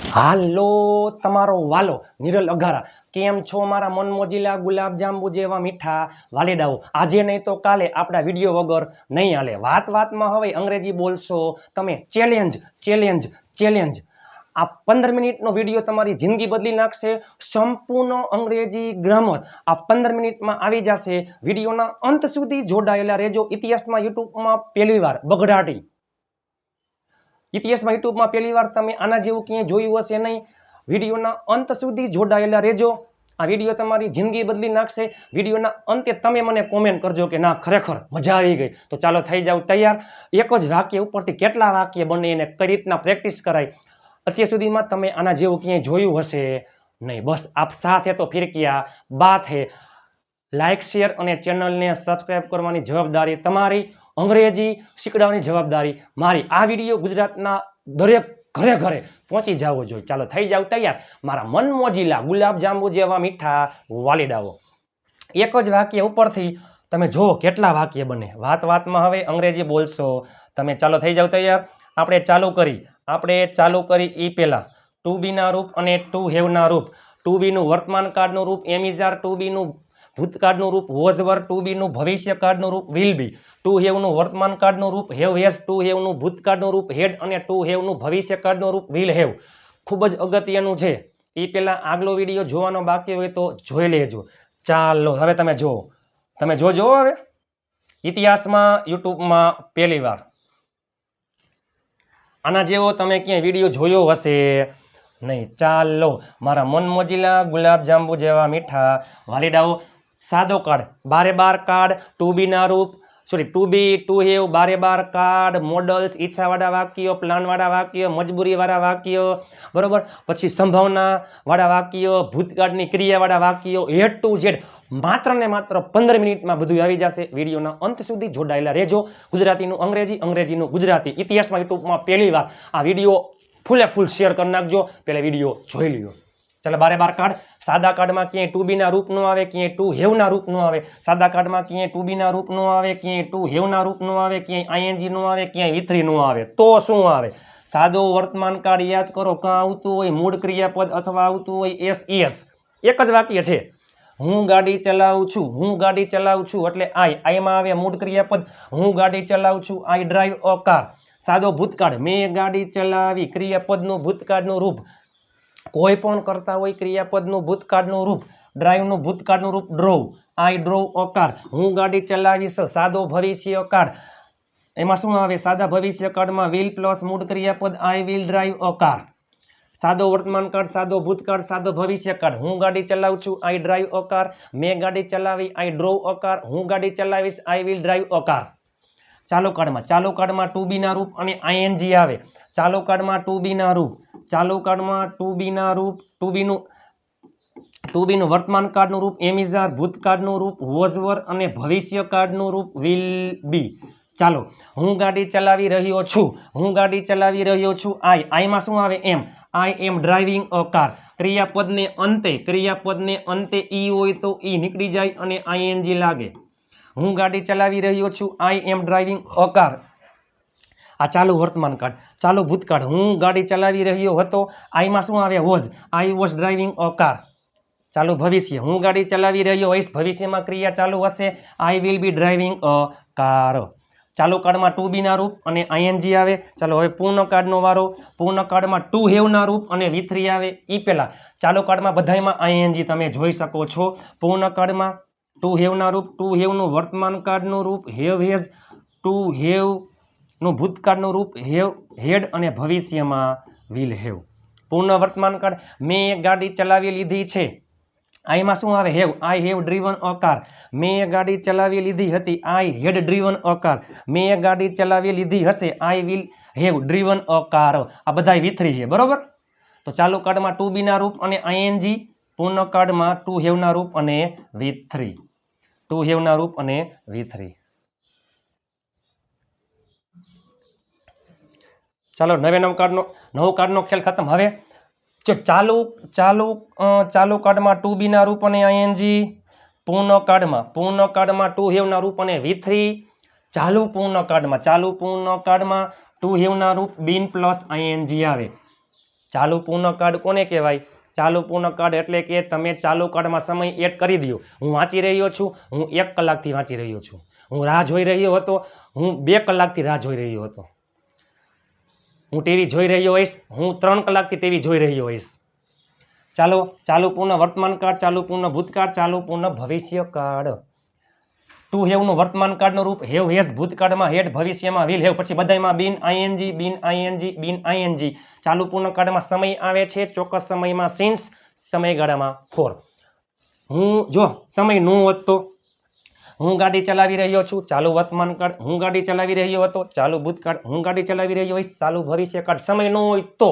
હાલો તમારો વાલો નિરલ અઘારા કેમ છો મારા મન મોજીલા ગુલાબ જાંબુ જેવા મીઠા વાલીડાઓ આજે નહીં તો કાલે આપણા વિડીયો વગર નહીં હાલે વાતમાં હવે અંગ્રેજી બોલશો તમે ચેલેન્જ ચેલેન્જ ચેલેન્જ આ 15 મિનિટનો વિડીયો તમારી જિંદગી બદલી નાખશે સંપૂર્ણ અંગ્રેજી ગ્રામર આ 15 મિનિટમાં આવી જશે વિડીયોના અંત સુધી જોડાયેલા રહેજો ઇતિહાસમાં યુટ્યુબમાં પહેલીવાર બગડાટી ઇતિહાસમાં યુટ્યુબમાં પહેલીવાર તમે આના જેવું ક્યાંય જોયું હશે નહીં વિડીયોના અંત સુધી જોડાયેલા રહેજો આ વિડીયો તમારી જિંદગી બદલી નાખશે વિડીયોના અંતે તમે મને કોમેન્ટ કરજો કે ના ખરેખર મજા આવી ગઈ તો ચાલો થઈ જાવ તૈયાર એક જ વાક્ય ઉપરથી કેટલા વાક્ય બને એને કઈ રીતના પ્રેક્ટિસ કરાય અત્યાર સુધીમાં તમે આના જેવું ક્યાંય જોયું હશે નહીં બસ આપ સાથ હે તો ફિર ક્યા બાત હે લાઈક શેર અને ચેનલને સબસ્ક્રાઇબ કરવાની જવાબદારી તમારી અંગ્રેજી શીખડાવવાની જવાબદારી મારી આ વિડીયો ગુજરાતના દરેક ઘરે ઘરે પહોંચી જવો જોઈએ ચાલો થઈ જાવ તૈયાર મારા મન મોજીલા ગુલાબ જાંબુ જેવા મીઠા વાલીડાઓ એક જ વાક્ય ઉપરથી તમે જો કેટલા વાક્ય બને વાતમાં હવે અંગ્રેજી બોલશો તમે ચાલો થઈ જાવ તૈયાર આપણે ચાલુ કરી ઈ પહેલા ટુ બી ના રૂપ અને ટુ હેવ ના રૂપ ટુ બી નું વર્તમાન કાળનું રૂપ એમ ઇઝ આર ટુ બી નું ભૂતકાળનું રૂપ વોઝ વર ટુ બી નું ભવિષ્યકાળનું રૂપ વિલ બી ટુ હેવ નું વર્તમાન કાળનું રૂપ હેવ હેઝ ટુ હેવ નું ભૂતકાળનું રૂપ હેડ અને ટુ હેવ નું ભવિષ્યકાળનું રૂપ વિલ હેવ ખૂબ જ અગત્યનું છે એ પહેલા આગલો વિડીયો જોવાનો બાકી હોય તો જોઈ લેજો ચાલો હવે તમે જોજો હવે ઇતિહાસમાં યુટ્યુબમાં પહેલીવાર આના જેવો તમે ક્યાંય વિડીયો જોયો હશે નહીં ચાલો મારા મન મોજીલા ગુલાબ જાંબુ જેવા મીઠા વાલીડાઓ સાદો કાર્ડ બારે બાર કાર્ડ ટુ બી ના રૂપ ટુ બી ટુ હેવ બારે બાર કાર્ડ મોડલ્સ ઈચ્છાવાળા વાક્ય પ્લાનવાળા વાક્ય મજબૂરીવાળા વાક્ય બરોબર પછી સંભાવના વાળા વાક્ય ભૂતકાળની ક્રિયાવાળા વાક્યો A to Z માત્ર ને માત્ર 15 મિનિટમાં બધું આવી જશે વિડીયોના અંત સુધી જોડાયેલા રહેજો ગુજરાતીનું અંગ્રેજી અંગ્રેજીનું ગુજરાતી ઇતિહાસમાં યુટ્યુબમાં પહેલીવાર આ વિડીયો ફૂલે ફૂલ શેર કરી નાખજો પહેલા વિડીયો જોઈ લ્યો ચાલો બારે બાર કાર્ડ સાદા કાર્ડમાં ક્યાંય ટુ બી ના રૂપ નો આવે ક્યાંય ટુ હેવ ના રૂપ નો આવે સાદા કાર્ડમાં ક્યાંય ટુ બી ના રૂપ નો આવે ક્યાંય ટુ હેવ ના રૂપ નો આવે ક્યાંય આઈએનજી નો આવે ક્યાંય વિથરી નો આવે તો શું આવે સાદો વર્તમાન કાળ યાદ કરો કાં આવતું હોય મૂળ ક્રિયાપદ અથવા આવતું હોય એસ એક જ વાક્ય છે હું ગાડી ચલાવું છું એટલે આઈમાં આવે મૂળ ક્રિયાપદ હું ગાડી ચલાવું છું આઈ ડ્રાઈવ અ કાર સાદો ભૂતકાળ મેં ગાડી ચલાવી ક્રિયાપદનું ભૂતકાળનું રૂપ કોઈ પણ કરતા હોય ક્રિયાપદનું ભૂતકાળનું રૂપ ડ્રાઈવનું ભૂતકાળનું રૂપ ડ્રોવ આઈ ડ્રોવ અ કાર હું ગાડી ચલાવીશ સાદો ભવિષ્ય કાળ એમાં શું આવે સાદા ભવિષ્ય કાળમાં વિલ પ્લસ મૂળ ક્રિયાપદ I will drive a car સાદો વર્તમાન કાળ સાદો ભૂતકાળ સાદો ભવિષ્ય કાળ હું ગાડી ચલાવું છું આઈ ડ્રાઈવ અ કાર મેં ગાડી ચલાવી આઈ ડ્રોવ અ કાર હું ગાડી ચલાવીશ I will drive a car ચાલુ કાળમાં ટુ બી ના રૂપ અને આઈએનજી આવે ચાલુ કાળમાં ટુ બી ના રૂપ ટુ બી નું વર્તમાન કાળનું રૂપ એમ ઇઝ આર ભૂતકાળનું રૂપ વોઝ વર અને ભવિષ્યકાળનું રૂપ વિલ બી ચાલો હું ગાડી ચલાવી રહ્યો છું આઈમાં શું આવે am I M driving a car ક્રિયાપદને અંતે ઈ હોય તો ઈ નીકળી જાય અને આઈએનજી લાગે હું ગાડી ચલાવી રહ્યો છું આઈ એમ ડ્રાઇવિંગ અ કાર આ ચાલુ વર્તમાન કાળ ચાલુ ભૂતકાળ હું ગાડી ચલાવી રહ્યો હતો આઈમાં શું આવે was I was driving a car ચાલુ ભવિષ્ય હું ગાડી ચલાવી રહ્યો હોઈશ ભવિષ્યમાં ક્રિયા ચાલુ હશે I will B driving a car ચાલુ કાળમાં ટુ બી ના રૂપ અને આઈએનજી આવે ચાલો હવે પૂર્ણ કાળનો વારો પૂર્ણ કાળમાં ટુ હેવ ના રૂપ અને વિથરી આવે એ પહેલા ચાલુ કાળમાં બધામાં આઈએનજી તમે જોઈ શકો છો પૂર્ણ કાળમાં ટુ હેવ ના રૂપ ટુ હેવ નું વર્તમાન કાળનું રૂપ હેવ હેઝ ટુ હેવ નું ભૂતકાળનું રૂપ હેડ અને ભવિષ્યમાં વિલ હેવ પૂર્ણ વર્તમાન કાળ મેં ગાડી ચલાવી લીધી છે આઈમાં શું આવે have I have driven a car મેં ગાડી ચલાવી લીધી હતી આઈ હેડ ડ્રીવન અ કાર મેં ગાડી ચલાવી લીધી હશે I will have driven a car આ બધા વિથરી છે બરોબર તો ચાલુ કાળમાં ટુ બી ના રૂપ અને આઈએનજી પૂર્ણ કાળમાં ટુ હેવ ના રૂપ અને વિથરી ચાલો નવ કાર્ડનો ખેલ ખતમ હવે જો ચાલુ કાર્ડમાં ટુ બી ના રૂપ અને આઈએનજી પૂર્ણ કાર્ડમાં ટુ હેવ ના રૂપ અને વિથરી ચાલુ પૂર્ણ કાર્ડમાં ટુ હેવ ના રૂપ બીન પ્લસ આઈએનજી આવે ચાલુ પૂર્ણકાળ કોને કહેવાય? ચાલુ પૂર્ણકાળ એટલે કે તમે ચાલુ કાળમાં સમય એડ કરી દો. હું વાંચી રહ્યો છું, હું 1 કલાકથી વાંચી રહ્યો છું. હું રાહ જોઈ રહ્યો હતો, હું 2 કલાકથી રાહ જોઈ રહ્યો હતો. હું ટીવી જોઈ રહ્યો હોઈશ, હું 3 કલાકથી ટીવી જોઈ રહ્યો હોઈશ. ચાલો, ચાલુ પૂર્ણ વર્તમાનકાળ, ચાલુ પૂર્ણ ભૂતકાળ, ચાલુ પૂર્ણ ભવિષ્યકાળ. ટુ હેવનું વર્તમાનકાળનું રૂપ હેવ હેઝ, ભૂતકાળમાં હેડ, ભવિષ્યમાં વિલ હેવ, પછી બધામાં બિન આઈએનજી, બિન આઈએનજી, બિન આઈએનજી. ચાલુ પૂર્ણકાળમાં સમય આવે છે, ચોક્કસ સમયમાં સિન્સ, સમયગાળામાં ફોર. હું જો સમય નો હોત તો હું ગાડી ચલાવી રહ્યો છું, ચાલુ વર્તમાનકાળ. હું ગાડી ચલાવી રહ્યો હતો, ચાલુ ભૂતકાળ. હું ગાડી ચલાવી રહ્યો હોઈશ, ચાલુ ભવિષ્યકાળ. સમય નો હોય તો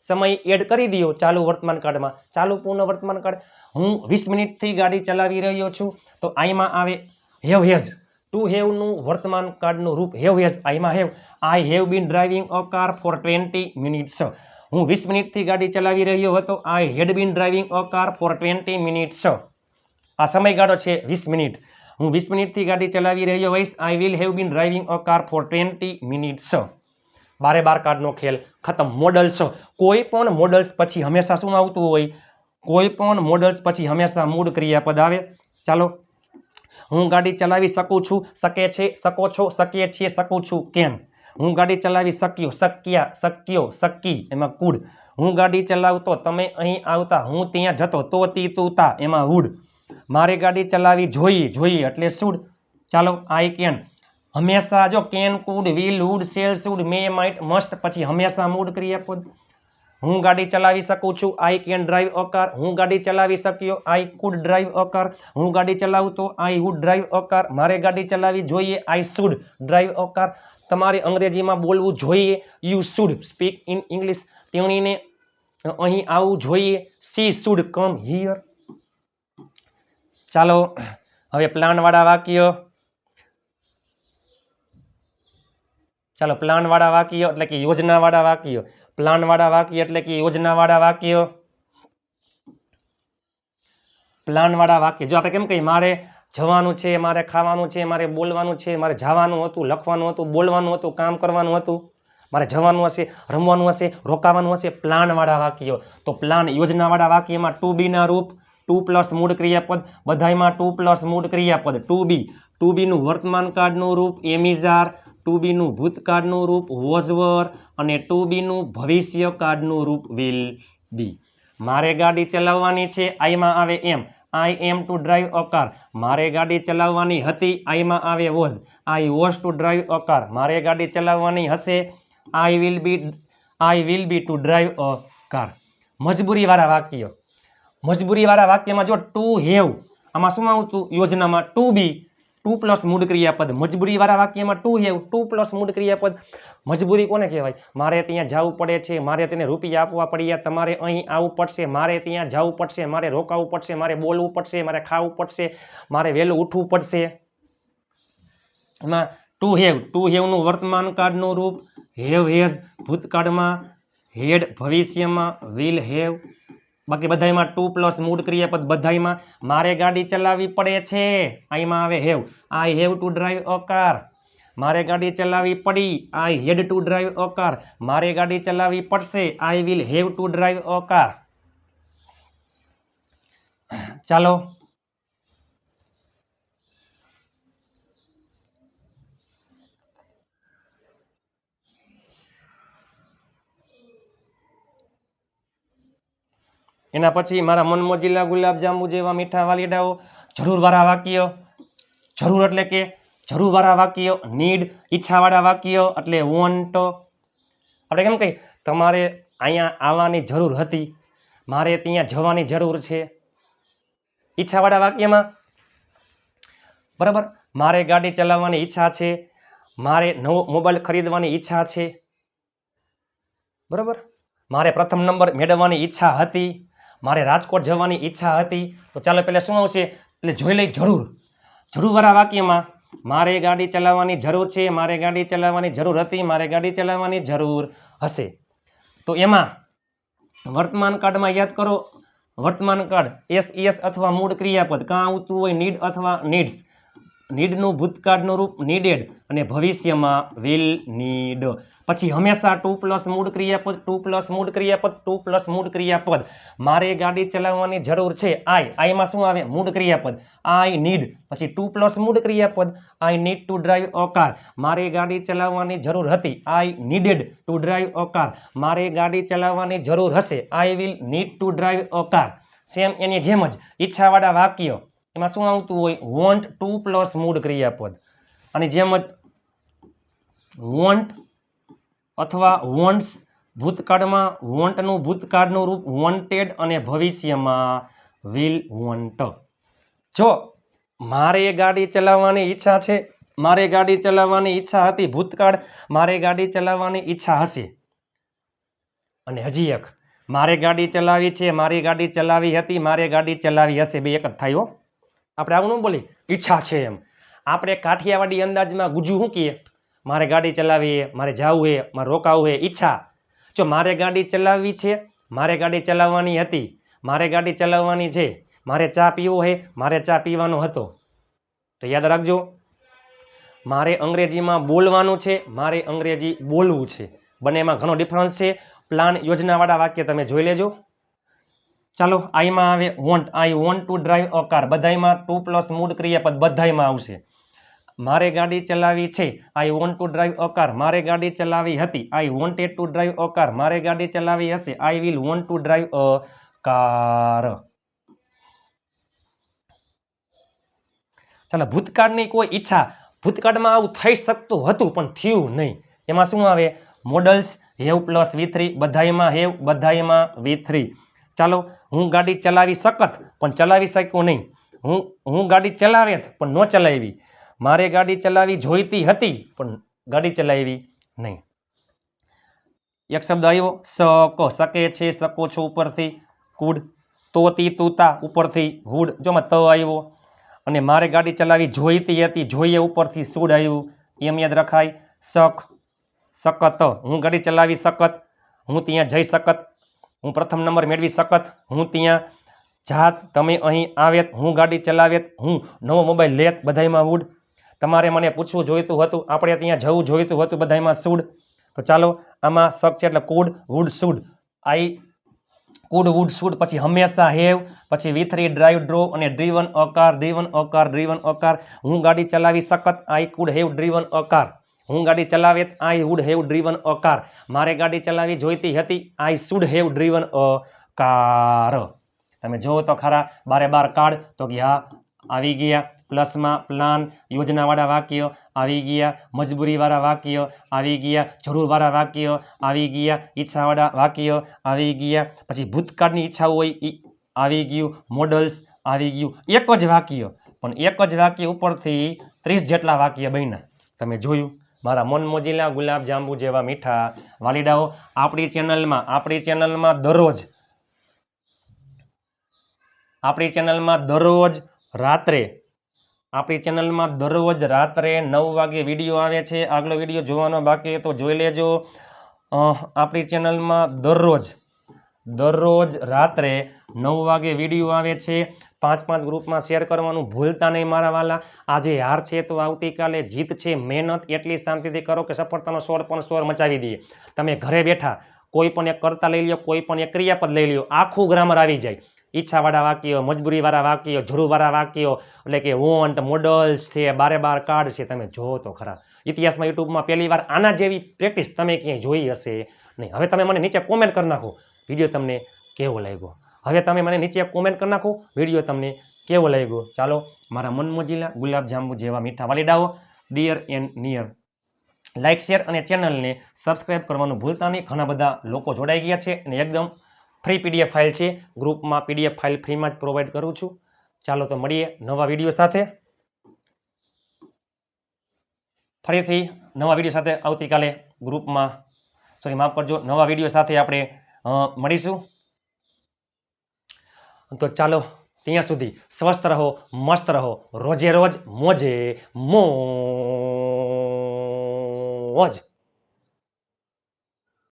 સમય એડ કરી દો ચાલુ વર્તમાનકાળમાં, ચાલુ પૂર્ણ વર્તમાનકાળ. હું 20 મિનિટથી ગાડી ચલાવી રહ્યો છું, તો આઈમાં આવે હેવ હેઝ. ટુ હેવનું વર્તમાનકાળનું રૂપ હેવ હેઝ, આઈમાં have. I have been driving a car for 20 minutes. હું 20 મિનિટથી ગાડી ચલાવી રહ્યો હતો, I had been driving a car for 20 minutes. આ સમયગાળો છે 20 મિનિટ. હું 20 મિનિટથી ગાડી ચલાવી રહ્યો હોઈશ, I will have been driving a car for 20 minutes. 12 કાર્ડનો ખેલ ખતમ. મોડલ્સ, કોઈ પણ મોડલ્સ પછી હંમેશા શું આવતું હોય? કોઈ પણ મોડલ્સ પછી હંમેશા મૂળ ક્રિયાપદ આવે. ચાલો, હું ગાડી ચલાવી શકું છું, શકે છે, શકો છો, શકીએ છીએ, શકું છું, કેન. હું ગાડી ચલાવી શક્યો, શક્યા, શક્યો, શકી, એમાં કુડ. હું ગાડી ચલાવતો, તમે અહીં આવતા, હું ત્યાં જતો, તો તી તું તા, એમાં વુડ. મારે ગાડી ચલાવી જોઈએ, જોઈએ એટલે શુડ. ચાલો, આઈ કેન. હંમેશા જો can, could, will, would, shall, should, may, might, must, પછી હંમેશા મૂળ ક્રિયાપદ. હું ગાડી ચલાવી શકું છું, I can drive a car. હું ગાડી ચલાવી શક્યો, I could drive a car. હું ગાડી ચલાવતો, I would drive a car. મારે ગાડી ચલાવવી જોઈએ, I should drive a car. તમારે અંગ્રેજીમાં બોલવું જોઈએ, you should speak in English. તેણીને અહીં આવવું જોઈએ, સી શુડ કમ હિયર. ચાલો, હવે પ્લાનવાળા વાક્ય. ચાલો, પ્લાનવાળા વાક્ય એટલે કે યોજનાવાળા વાક્ય. પ્લાનવાળા વાક્ય એટલે કે યોજનાવાળા વાક્ય. પ્લાનવાળા વાક્ય જો આપણે કેમ કહીએ, મારે જવાનું છે, મારે ખાવાનું છે, મારે બોલવાનું છે, મારે જવાનું હતું, લખવાનું હતું, બોલવાનું હતું, કામ કરવાનું હતું, મારે જવાનું હશે, રમવાનું હશે, રોકાવાનું હશે. પ્લાનવાળા વાક્યો. તો પ્લાન યોજનાવાળા વાક્યમાં ટુ બીના રૂપ 2 પ્લસ મૂળ ક્રિયાપદ, બધામાં 2 પ્લસ મૂળ ક્રિયાપદ. ટુ બી, ટુ બીનું વર્તમાનકાળનું રૂપ એમિઝાર, ટુ બીનું ભૂતકાળનું રૂપ વોઝ વર, અને ટુ બીનું ભવિષ્યકાળનું રૂપ વિલ બી. મારે ગાડી ચલાવવાની છે, આઈમાં આવે am. I am to drive a car. મારે ગાડી ચલાવવાની હતી, આઈમાં આવે was. I was to drive a car. મારે ગાડી ચલાવવાની હશે, I will be to drive a car. મજબૂરીવાળા વાક્ય. મજબૂરીવાળા વાક્યમાં જો ટુ હેવ, આમાં શું આવતું? યોજનામાં ટુ બી 2 પ્લસ મૂળ ક્રિયાપદ. મજબૂરીવાળા વાક્યમાં ટુ હેવ 2 પ્લસ મૂળ ક્રિયાપદ. મજબૂરી કોને કહેવાય? મારે ત્યાં જવું પડે છે, મારે તેને રૂપિયા આપવા પડ્યા, તમારે અહીં આવવું પડશે, મારે ત્યાં જવું પડશે, મારે રોકાવું પડશે, મારે બોલવું પડશે, મારે ખાવું પડશે, મારે વહેલું ઉઠવું પડશે. એમાં ટુ હેવ, ટુ હેવનું વર્તમાનકાળનું રૂપ હેવ હેઝ, ભૂતકાળમાં હેડ, ભવિષ્યમાં વિલ હેવ. બાકી બધામાં 2 પ્લસ મૂળ ક્રિયાપદ. બધામાં મારે ગાડી ચલાવવી પડે છે, આઈમાં આવે have. I have to drive a car. મારે ગાડી ચલાવવી પડી, આઈ હેડ ટુ ડ્રાઈવ અ કાર. મારે ગાડી ચલાવવી પડશે, આઈ will have to drive a car. ચાલો, એના પછી મારા મનમોજીલા ગુલાબજાંબુ જેવા મીઠા વાલીડાઓ. જરૂરવાળા વાક્ય. જરૂર એટલે કે જરૂરવાળા વાક્ય. નીડ, ઈચ્છાવાળા વાક્ય એટલે વોન્ટ. આપણે કેમ કહીએ, તમારે અહીંયા આવવાની જરૂર હતી, મારે ત્યાં જવાની જરૂર છે. ઈચ્છાવાળા વાક્યમાં બરાબર, મારે ગાડી ચલાવવાની ઈચ્છા છે, મારે નવો મોબાઈલ ખરીદવાની ઈચ્છા છે. બરાબર, મારે પ્રથમ નંબર મેળવવાની ઈચ્છા હતી, મારે રાજકોટ જવાની ઈચ્છા હતી. તો ચાલો પહેલા શું આવશે, એટલે જોઈ લઈ જરૂર. જરૂરવાળા વાક્યમાં મારે ગાડી ચલાવવાની જરૂર છે, મારે ગાડી ચલાવવાની જરૂર હતી, મારે ગાડી ચલાવવાની જરૂર હશે. તો એમાં વર્તમાન કાળમાં યાદ કરો, વર્તમાન કાળ એસ અથવા મૂળ ક્રિયાપદ કાં આવતું હોય નીડ અથવા નીડ્સ. નીડનું ભૂતકાળનું રૂપ નીડેડ અને ભવિષ્યમાં વિલ નીડ. પછી હંમેશા ટુ પ્લસ મૂળ ક્રિયાપદ, ટુ પ્લસ મૂળ ક્રિયાપદ, ટુ પ્લસ મૂળ ક્રિયાપદ. મારે ગાડી ચલાવવાની જરૂર છે. આઈમાં શું આવે? મૂળ ક્રિયાપદ. આઈ નીડ, પછી ટુ પ્લસ મૂળ ક્રિયાપદ. I need to drive a car. મારે ગાડી ચલાવવાની જરૂર હતી. I needed to drive a car. મારે ગાડી ચલાવવાની જરૂર હશે. I will need to drive a car. Same એની જેમ જ ઈચ્છાવાળા વાક્ય એમાં શું આવતું હોય? વોન્ટ ટુ પ્લસ મૂળ ક્રિયાપદ. અને જેમ જ વોન્ટ અથવા વોન્ટ્સ, ભૂતકાળમાં વોન્ટનું ભૂતકાળનું રૂપ વોન્ટેડ અને ભવિષ્યમાં વિલ વોન્ટ. જો મારે ગાડી ચલાવવાની ઈચ્છા છે, મારે ગાડી ચલાવવાની ઈચ્છા હતી, ભૂતકાળ મારે ગાડી ચલાવવાની ઈચ્છા હશે. અને હજી એક મારે ગાડી ચલાવી છે, મારી ગાડી ચલાવી હતી, મારે ગાડી ચલાવી હશે. બે એક જ થાય હો. આપણે આવું ન બોલી ઈચ્છા છે એમ. આપણે કાઠિયાવાડી અંદાજમાં ગુજુ શું કહીએ? મારે ગાડી ચલાવી, મારે જવું છે, મારે રોકાવું છે, ઈચ્છા. જો મારે ગાડી ચલાવવી છે, મારે ગાડી ચલાવવાની હતી, મારે ગાડી ચલાવવાની છે, મારે ચા પીવો છે, મારે ચા પીવાનો હતો. તો યાદ રાખજો, મારે અંગ્રેજીમાં બોલવાનું છે, મારે અંગ્રેજી બોલવું છે. બંનેમાં ઘણો ડિફરન્સ છે. પ્લાન યોજનાવાળા વાક્ય તમે જોઈ લેજો. ચાલો આઈમાં આવે want. I want to drive a car. બધાયમાં ટુ પ્લસ મૂળ ક્રિયાપદ બધાયમાં આવશે. મારે ગાડી ચલાવી છે. I want to drive a car. મારે ગાડી ચલાવી હતી. I wanted to drive a car. મારે ગાડી ચલાવી હશે. I will want to drive a car. ચાલો ભૂતકાળની કોઈ ઈચ્છા, ભૂતકાળમાં આવું થઈ શકતું હતું પણ થયું નહીં. એમાં શું આવે? Modals have plus V3. બધાયમાં હેવ, બધાયમાં V3. ચાલો હું ગાડી ચલાવી શકત પણ ચલાવી શક્યો નહીં. હું ગાડી ચલાવેત પણ ન ચલાવી. મારે ગાડી ચલાવી જોઈતી હતી પણ ગાડી ચલાવી નહીં. એક શબ્દ આવ્યો શકો, શકે છે, શકો છો ઉપરથી કુડ, તોતી તુતા ઉપરથી વુડ. જોમાં ત આવ્યો. અને મારે ગાડી ચલાવી જોઈતી હતી, જોઈએ ઉપરથી શુડ આવ્યું. એમ યાદ રખાય. શકત, હું ગાડી ચલાવી શકત, હું ત્યાં જઈ શકત, હું પ્રથમ નંબર મેળવી શકત, હું ત્યાં જાત, તમે અહીં આવેત, હું ગાડી ચલાવેત, હું નવો મોબાઈલ લેત, બધાયમાં વુડ. તમારે મને પૂછવું જોઈતું હતું, આપણે ત્યાં જવું જોઈતું હતું, બધાયમાં શુડ. તો ચાલો આમાં શક છે એટલે could, would, should. I could, would, should. પછી હંમેશા હેવ, પછી V3 ડ્રાઈવ, ડ્રો અને driven a car, driven a car, driven a car. હું ગાડી ચલાવી શકત. I could have driven a car. હું ગાડી ચલાવેત. I would have driven a car. મારે ગાડી ચલાવી જોઈતી હતી. I should have driven a car. તમે જુઓ તો ખરા બારે બાર કાર્ડ. તો કે હા આવી ગયા. પ્લસમાં પ્લાન યોજનાવાળા વાક્ય આવી ગયા, મજબૂરીવાળા વાક્ય આવી ગયા, જરૂરવાળા વાક્ય આવી ગયા, ઈચ્છાવાળા વાક્ય આવી ગયા, પછી ભૂતકાળની ઈચ્છા હોય એ આવી ગયું, મોડલ્સ આવી ગયું. એક જ વાક્ય પણ એક જ વાક્ય ઉપરથી 30 જેટલા વાક્ય બન્યા. તમે જોયું. મારા મન મોજીલા ગુલાબ જાંબુ જેવા મીઠા વાલીડાઓ, આપણી ચેનલમાં દરરોજ રાત્રે 9 વાગે વિડીયો આવે છે. આગલો વિડીયો જોવાનો બાકી તો જોઈ લેજો. આપણી ચેનલમાં દરરોજ રાત્રે 9 વાગે વિડીયો આવે છે. 5 ગ્રુપમાં શેર કરવાનું ભૂલતા નહીં મારા વાલા. આજે હાર છે તો આવતીકાલે જીત છે. મહેનત એટલી શાંતિથી કરો કે સફળતાનો સ્વર પણ સ્વર મચાવી દઈએ. તમે ઘરે બેઠા કોઈ પણ એક કર્તા લઈ લ્યો, કોઈ પણ એક ક્રિયાપદ લઈ લ્યો, આખું ગ્રામર આવી જાય. ઈચ્છાવાળા વાક્યો, મજબૂરીવાળા વાક્યો, જરૂરવાળા વાક્યો, એટલે કે વોન્ટ, મોડલ્સ છે, બારે બાર કાર્ડ છે. તમે જોવો તો ખરા. ઇતિહાસમાં યુટ્યુબમાં પહેલી વાર આના જેવી પ્રેક્ટિસ તમે ક્યાંય જોઈ હશે નહીં. હવે તમે મને નીચે કોમેન્ટ કરી નાખો વિડીયો તમને કેવો લાગ્યો. હવે તમે મને નીચે કોમેન્ટ કરી નાખો વિડીયો તમને કેવો લાગ્યો. ચાલો મારા મન મોજીલા ગુલાબ જાંબુ જેવા મીઠા વાલીડાઓ, dear and near, like share અને ચેનલને સબસ્ક્રાઈબ કરવાનું ભૂલતા નહીં. ઘણા બધા લોકો જોડાઈ ગયા છે અને એકદમ ફ્રી PDF ફાઇલ છે. ગ્રુપમાં PDF ફાઇલ ફ્રીમાં જ પ્રોવાઈડ કરું છું. ચાલો તો મળીએ નવા વિડીયો સાથે. ફરીથી નવા વિડીયો સાથે આવતીકાલે ગ્રુપમાં માફ કરજો, નવા વિડીયો સાથે આપણે મળીશું. તો ચાલો ત્યાં સુધી સ્વસ્થ રહો, મસ્ત રહો, રોજે રોજ મોજે મોજ.